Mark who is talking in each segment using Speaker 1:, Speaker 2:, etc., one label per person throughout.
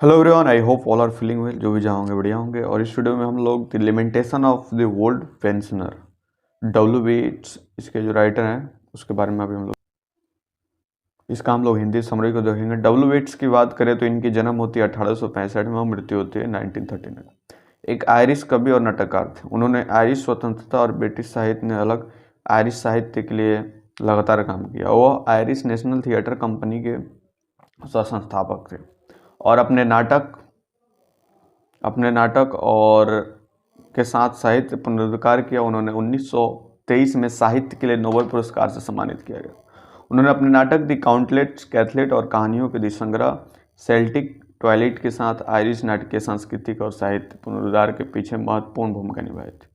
Speaker 1: Hello everyone, I hope all are feeling well. जो भी जहाँ होंगे बढ़िया होंगे। और इस वीडियो में हम लोग the limitation of the world pensioner W Bates, इसके जो राइटर हैं उसके बारे में अभी हम लोग इसका हम लोग हिंदी समरी को देखेंगे। डब्ल्यू बेट्स की बात करें तो इनकी जन्म होती है 1865 में और मृत्यु होती है 1939। एक आयरिश कवि और नाटककार थे। उन्होंने आयरिश स्वतंत्रता और ब्रिटिश साहित्य ने अलग आयरिश साहित्य के लिए लगातार काम किया। वह आयरिश नेशनल थिएटर कंपनी के सह संस्थापक थे और अपने नाटक और के साथ साहित्य पुनरुद्धार किया। उन्होंने 1923 में साहित्य के लिए नोबेल पुरस्कार से सम्मानित किया गया। उन्होंने अपने नाटक द काउंटलेट कैथलेट और कहानियों के द संग्रह सेल्टिक ट्वाइलाइट के साथ आयरिश नाटकीय सांस्कृतिक और साहित्य पुनरुद्धार के पीछे महत्वपूर्ण भूमिका निभाई थी।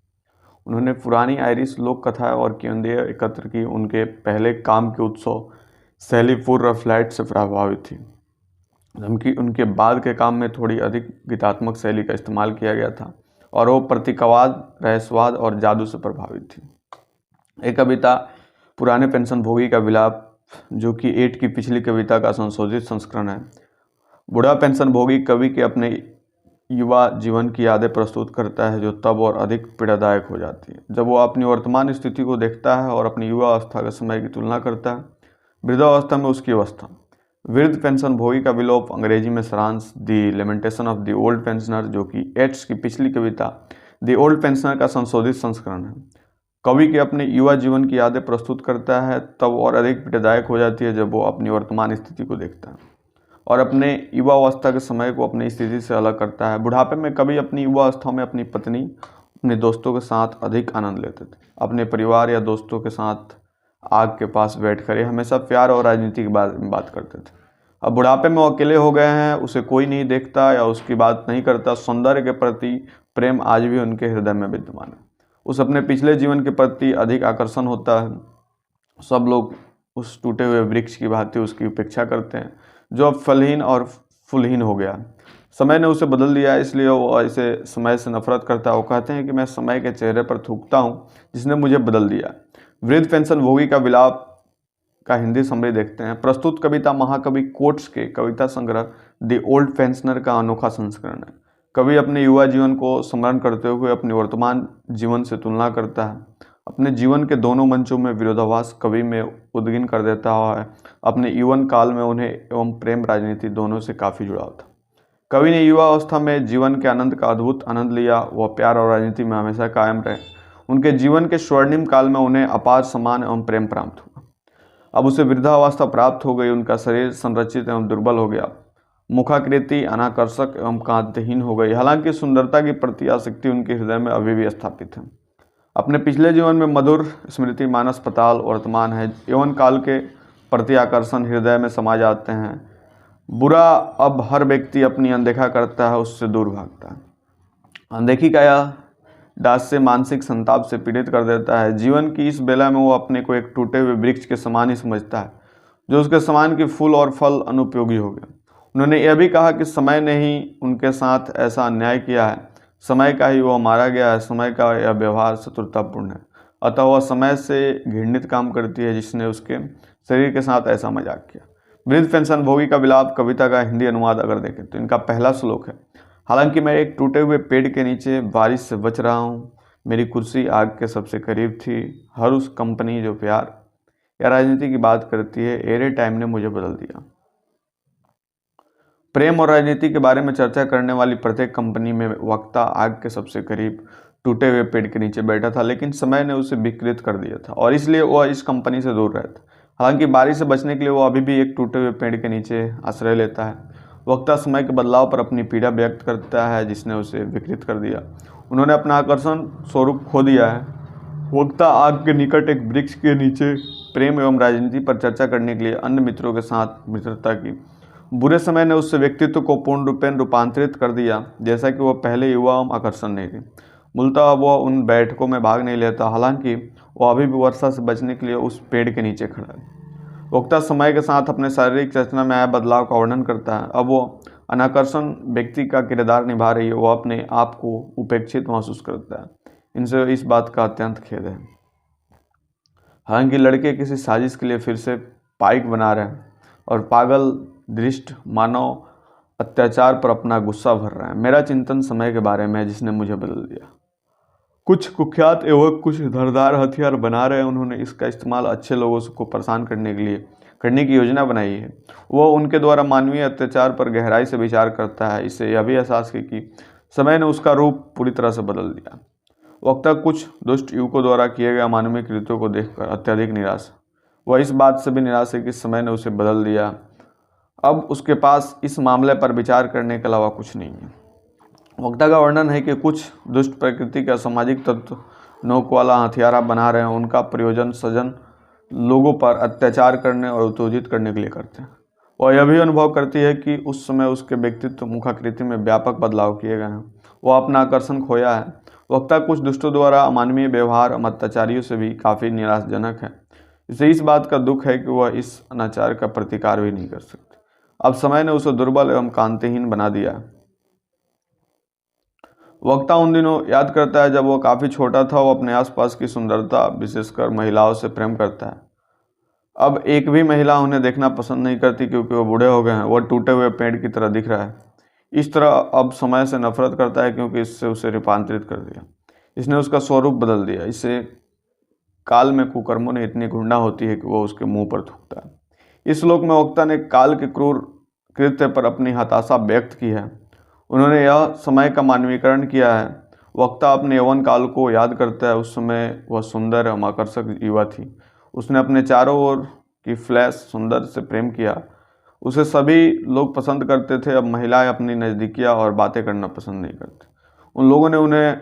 Speaker 1: उन्होंने पुरानी आयरिश लोक कथाएं और किंवदंतियां एकत्र की। उनके पहले काम के उत्सव शैली पूर्व फ्लैट से प्रभावित थी, जबकि उनके बाद के काम में थोड़ी अधिक गीतात्मक शैली का इस्तेमाल किया गया था और वो प्रतीकवाद, रहस्यवाद और जादू से प्रभावित थी। एक कविता पुराने पेंशनभोगी का विलाप, जो कि एट की पिछली कविता का संशोधित संस्करण है, बूढ़ा पेंशनभोगी कवि के अपने युवा जीवन की यादें प्रस्तुत करता है, जो तब और अधिक पीड़ादायक हो जाती है जब वो अपनी वर्तमान स्थिति को देखता है और अपनी युवा अवस्था के समय की तुलना करता है वृद्धावस्था में उसकी अवस्था। वृद्ध पेंशनभोगी का विलोप, अंग्रेजी में सारांश the lamentation of the old pensioner, जो कि एट्स की पिछली कविता द ओल्ड पेंशनर का संशोधित संस्करण है, कवि के अपने युवा जीवन की यादें प्रस्तुत करता है तब और अधिक पीड़ादायक हो जाती है जब वो अपनी वर्तमान स्थिति को देखता है और अपने युवा अवस्था के समय को अपनी स्थिति से अलग करता है। बुढ़ापे में कवि अपनी युवा अवस्था में अपनी पत्नी, अपने दोस्तों के साथ अधिक आनंद लेते थे। अपने परिवार या दोस्तों के साथ आग के पास बैठकर ये हमेशा प्यार और राजनीति की बात करते थे। अब बुढ़ापे में वो अकेले हो गए हैं, उसे कोई नहीं देखता या उसकी बात नहीं करता। सौंदर्य के प्रति प्रेम आज भी उनके हृदय में विद्यमान है। उस अपने पिछले जीवन के प्रति अधिक आकर्षण होता है। सब लोग उस टूटे हुए वृक्ष की भांति उसकी उपेक्षा करते हैं, जो अब फलहीन और फूलहीन हो गया। समय ने उसे बदल दिया, इसलिए वो ऐसे समय से नफरत करता है। वो कहते हैं कि मैं समय के चेहरे पर थूकता हूँ जिसने मुझे बदल दिया। वृद्ध पेंशनभोगी का विलाप का हिंदी समरी देखते हैं। प्रस्तुत कविता महाकवि कोट्स के कविता संग्रह द ओल्ड पेंशनर का अनोखा संस्करण है। कवि अपने युवा जीवन को स्मरण करते हुए अपने वर्तमान जीवन से तुलना करता है। अपने जीवन के दोनों मंचों में विरोधाभास कवि में उद्गिन कर देता है। अपने यौवन काल में उन्हें एवं प्रेम राजनीति दोनों से काफ़ी जुड़ाव था। कवि ने युवा अवस्था में जीवन के आनंद का अद्भुत आनंद लिया। वह प्यार और राजनीति में हमेशा कायम रहे। उनके जीवन के स्वर्णिम काल में उन्हें अपार सम्मान एवं प्रेम प्राप्त हुआ। अब उसे वृद्धावस्था प्राप्त हो गई। उनका शरीर संरचित एवं दुर्बल हो गया, मुखाकृति अनाकर्षक एवं कांतिहीन हो गई। हालांकि सुंदरता की प्रति आसक्ति उनके हृदय में अभी भी स्थापित है। अपने पिछले जीवन में मधुर स्मृति मानस पताल वर्तमान है। यौवन काल के प्रति आकर्षण हृदय में समा जाते हैं। बुरा अब हर व्यक्ति अपनी अनदेखा करता है, उससे दूर भागता है। अनदेखी का यह दास से मानसिक संताप से पीड़ित कर देता है। जीवन की इस बेला में वो अपने को एक टूटे हुए वृक्ष के समान ही समझता है, जो उसके समान की फूल और फल अनुपयोगी हो गए। उन्होंने यह भी कहा कि समय ने ही उनके साथ ऐसा अन्याय किया है, समय का ही वो मारा गया है, समय का यह व्यवहार शत्रुतापूर्ण है। अतः वह समय से घृणित काम करती है जिसने उसके शरीर के साथ ऐसा मजाक किया। वृद्ध पेंशनभोगी का विलाप कविता का हिंदी अनुवाद अगर देखें तो इनका पहला श्लोक है, हालांकि मैं एक टूटे हुए पेड़ के नीचे बारिश से बच रहा हूँ। मेरी कुर्सी आग के सबसे करीब थी। हर उस कंपनी जो प्यार या राजनीति की बात करती है, एरे टाइम ने मुझे बदल दिया। प्रेम और राजनीति के बारे में चर्चा करने वाली प्रत्येक कंपनी में वक्ता आग के सबसे करीब टूटे हुए पेड़ के नीचे बैठा था, लेकिन समय ने उसे विकृत कर दिया था और इसलिए वह इस कंपनी से दूर रहता। हालांकि बारिश से बचने के लिए वो अभी भी एक टूटे हुए पेड़ के नीचे आश्रय लेता है। वक्ता समय के बदलाव पर अपनी पीड़ा व्यक्त करता है जिसने उसे विकृत कर दिया। उन्होंने अपना आकर्षण स्वरूप खो दिया है। वक्ता आग के निकट एक वृक्ष के नीचे प्रेम एवं राजनीति पर चर्चा करने के लिए अन्य मित्रों के साथ मित्रता की। बुरे समय ने उससे व्यक्तित्व को पूर्ण रूपेण रूपांतरित कर दिया, जैसा कि वह पहले युवा एवं आकर्षण नहीं थी। मूलतः वह उन बैठकों में भाग नहीं लेता, हालांकि वह अभी भी वर्षा से बचने के लिए उस पेड़ के नीचे खड़ा है। वक्ता समय के साथ अपने शारीरिक रचना में आए बदलाव का वर्णन करता है। अब वो अनाकर्षण व्यक्ति का किरदार निभा रही है। वो अपने आप को उपेक्षित महसूस करता है। इनसे इस बात का अत्यंत खेद है। हालांकि लड़के किसी साजिश के लिए फिर से पाइक बना रहे हैं और पागल दृष्ट मानव अत्याचार पर अपना गुस्सा भर रहे हैं। मेरा चिंतन समय के बारे में है जिसने मुझे बदल दिया। कुछ कुख्यात युवक कुछ धारदार हथियार बना रहे हैं। उन्होंने इसका इस्तेमाल अच्छे लोगों को परेशान करने के लिए करने की योजना बनाई है। वह उनके द्वारा मानवीय अत्याचार पर गहराई से विचार करता है। इससे यह भी एहसास है कि समय ने उसका रूप पूरी तरह से बदल दिया। वक्ता कुछ दुष्ट युवकों द्वारा किए गए अमानवीय कृत्यों को देखकर अत्यधिक निराश है। वह इस बात से भी निराश है कि समय ने उसे बदल दिया। अब उसके पास इस मामले पर विचार करने के अलावा कुछ नहीं है। वक्ता का वर्णन है कि कुछ दुष्ट प्रकृति के असामाजिक तत्व नोक वाला हथियार बना रहे हैं। उनका प्रयोजन सज्जन लोगों पर अत्याचार करने और उत्तेजित करने के लिए करते हैं। वह यह भी अनुभव करती है कि उस समय उसके व्यक्तित्व मुखाकृति में व्यापक बदलाव किए गए हैं। वह अपना आकर्षण खोया है। वक्ता कुछ दुष्टों द्वारा अमानवीय व्यवहार और अत्याचारियों से भी काफ़ी निराशाजनक है। इसे इस बात का दुख है कि वह इस अनाचार का प्रतिकार भी नहीं कर सकते। अब समय ने उसे दुर्बल एवं कांतिहीन बना दिया है। वक्ता उन दिनों याद करता है जब वह काफ़ी छोटा था। वो अपने आसपास की सुंदरता विशेषकर महिलाओं से प्रेम करता है। अब एक भी महिला उन्हें देखना पसंद नहीं करती क्योंकि वो बूढ़े हो गए हैं। वह टूटे हुए पेड़ की तरह दिख रहा है। इस तरह अब समय से नफरत करता है क्योंकि इससे उसे रूपांतरित कर दिया। इसने उसका स्वरूप बदल दिया। इससे काल में कुकर्मों ने इतनी घृणा होती है कि वो उसके मुंह पर थूकता है। इस श्लोक में वक्ता ने काल के क्रूर कृत्य पर अपनी हताशा व्यक्त की है। उन्होंने यह समय का मानवीकरण किया है। वक्ता अपने यौवन काल को याद करता है। उस समय वह सुंदर एवं आकर्षक युवा थी। उसने अपने चारों ओर की फ्लैश सुंदर से प्रेम किया। उसे सभी लोग पसंद करते थे। अब महिलाएं अपनी नज़दीकियाँ और बातें करना पसंद नहीं करती। उन लोगों ने उन्हें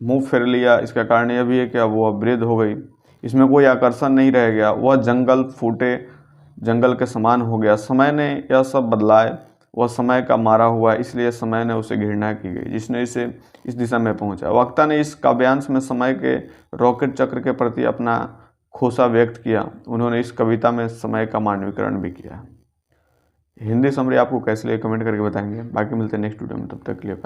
Speaker 1: मुंह फेर लिया। इसका कारण यह भी है कि अब वह वृद्ध हो गई। इसमें कोई आकर्षण नहीं रह गया। वह जंगल फूटे जंगल के समान हो गया। समय ने यह सब बदलाए। वह समय का मारा हुआ है, इसलिए समय ने उसे घृणा की गई जिसने इसे इस दिशा में पहुंचा। वक्ता ने इस काव्यांश में समय के रॉकेट चक्र के प्रति अपना खोसा व्यक्त किया। उन्होंने इस कविता में समय का मानवीकरण भी किया। हिंदी समरी आपको कैसे लगी कमेंट करके बताएंगे। बाकी मिलते हैं नेक्स्ट वीडियो में, तब तक के लिए।